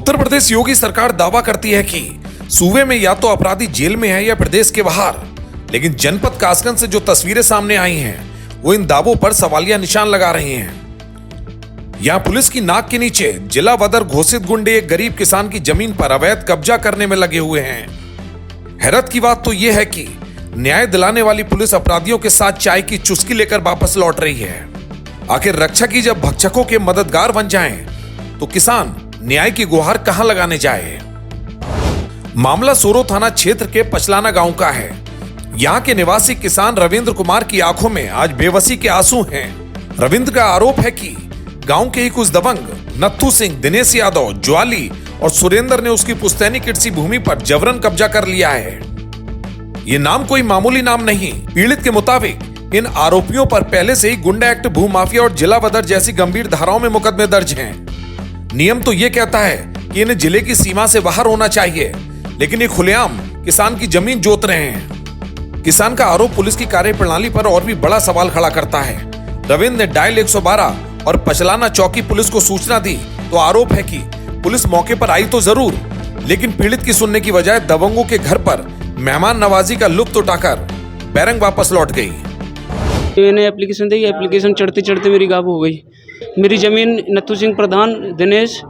उत्तर प्रदेश योगी सरकार दावा करती है कि सूबे में या तो अपराधी जेल में है या प्रदेश के बाहर, लेकिन जनपद कासगंज से जो तस्वीरें सामने आई हैं वो इन दावों पर सवालिया निशान लगा रही हैं। यहां पुलिस की नाक के नीचे जिला बदर घोषित गुंडे एक गरीब किसान की जमीन पर अवैध कब्जा करने में लगे हुए हैं। हैरत की बात तो यह है कि न्याय दिलाने वाली पुलिस अपराधियों के साथ चाय की चुस्की लेकर वापस लौट रही है। आखिर रक्षक ही जब भक्षकों के मददगार बन जाएं, तो किसान न्याय की गुहार कहां लगाने जाए। मामला सोरो थाना क्षेत्र के पचलाना गांव का है। यहां के निवासी किसान रविंद्र कुमार की आंखों में आज बेबसी के आंसू हैं। रविंद्र का आरोप है कि गांव के ही कुछ दबंग नत्थू सिंह, दिनेश यादव, ज्वाली और सुरेंद्र ने उसकी पुश्तैनी किरसी भूमि पर जबरन कब्जा कर लिया है। ये नाम कोई मामूली नाम नहीं। पीड़ित के मुताबिक इन आरोपियों पर पहले से ही गुंडा एक्ट, भूमाफिया और जिला बदर जैसी गंभीर धाराओं में मुकदमे दर्ज हैं। नियम तो ये कहता है कि इन्हें जिले की सीमा से बाहर होना चाहिए, लेकिन ये खुलेआम किसान की जमीन जोत रहे हैं। किसान का आरोप पुलिस की कार्यप्रणाली पर और भी बड़ा सवाल खड़ा करता है। रविंद्र ने डायल 112 और पचलाना चौकी पुलिस को सूचना दी तो आरोप है कि पुलिस मौके पर आई तो जरूर, लेकिन पीड़ित की सुनने की बजाय दबंगों के घर पर मेहमान नवाजी का लुत्फ उठाकर बैरंग वापस लौट गई। मैंने एप्लीकेशन दी, एप्लीकेशन चढ़ते चढ़ते मेरी गायब हो गई। मेरी जमीन नत्थू सिंह प्रधान, दिनेश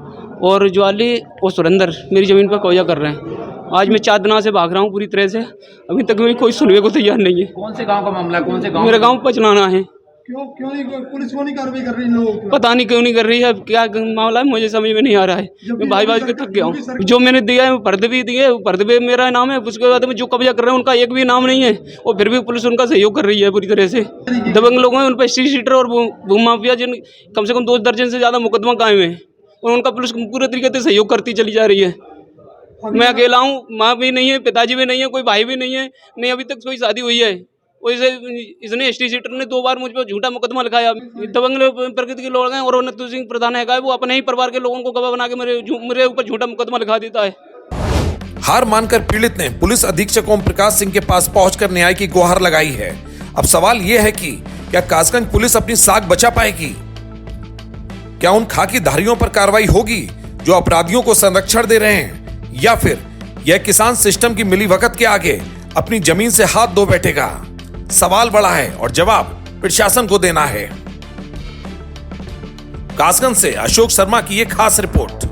और ज्वाली और सुरेंद्र मेरी जमीन पर कब्जा कर रहे हैं। आज मैं 4 दिनों से भाग रहा हूँ पूरी तरह से। अभी तक मेरी कोई सुनने को तैयार नहीं है। कौन से गांव का मामला है? कौन से गांव? मेरा गांव पचलाना है। क्यों नहीं पुलिस क्यों नहीं कार्रवाई कर रही इन लोगों पे? पता नहीं क्यों नहीं कर रही है। अब क्या मामला है मुझे समझ में नहीं आ रहा है। मैं भाई के थक गया हूँ। जो मैंने दिया है पर्दे भी दिए, पर्दे भी मेरा नाम है। उसके बाद में जो कब्जा कर रहे हैं उनका एक भी नाम नहीं है, और फिर भी पुलिस उनका सहयोग कर रही है पूरी तरह से। दबंग लोग हैं, उन पर स्ट्रीट शीटर और भूमाफिया जिन कम से कम 2 दर्जन से ज्यादा मुकदमा कायम है, और उनका पुलिस पूरे तरीके से सहयोग करती चली जा रही है। मैं अकेला हूँ, माँ भी नहीं है, पिताजी भी नहीं है, कोई भाई भी नहीं है, नहीं अभी तक कोई शादी हुई है। वैसे इसने स्ट्रीट शीटर ने 2 बार मुझ पर झूठा मुकदमा लिखाया। दबंग प्रकृति के लोग हैं, और नत्थू सिंह प्रधान है वो अपने ही परिवार के लोगों को गवाह बना के मेरे ऊपर झूठा मुकदमा लिखा देता है। हार मानकर पीड़ित ने पुलिस अधीक्षक ओम प्रकाश सिंह के पास पहुंचकर न्याय की गुहार लगाई है। अब सवाल यह है कि क्या कासगंज पुलिस अपनी साख बचा पाएगी? क्या उन खाकीधारियों पर कार्रवाई होगी जो अपराधियों को संरक्षण दे रहे हैं, या फिर यह किसान सिस्टम की मिलीभगत के आगे अपनी जमीन से हाथ धो बैठेगा? सवाल बड़ा है और जवाब प्रशासन को देना है। कासगंज से अशोक शर्मा की एक खास रिपोर्ट।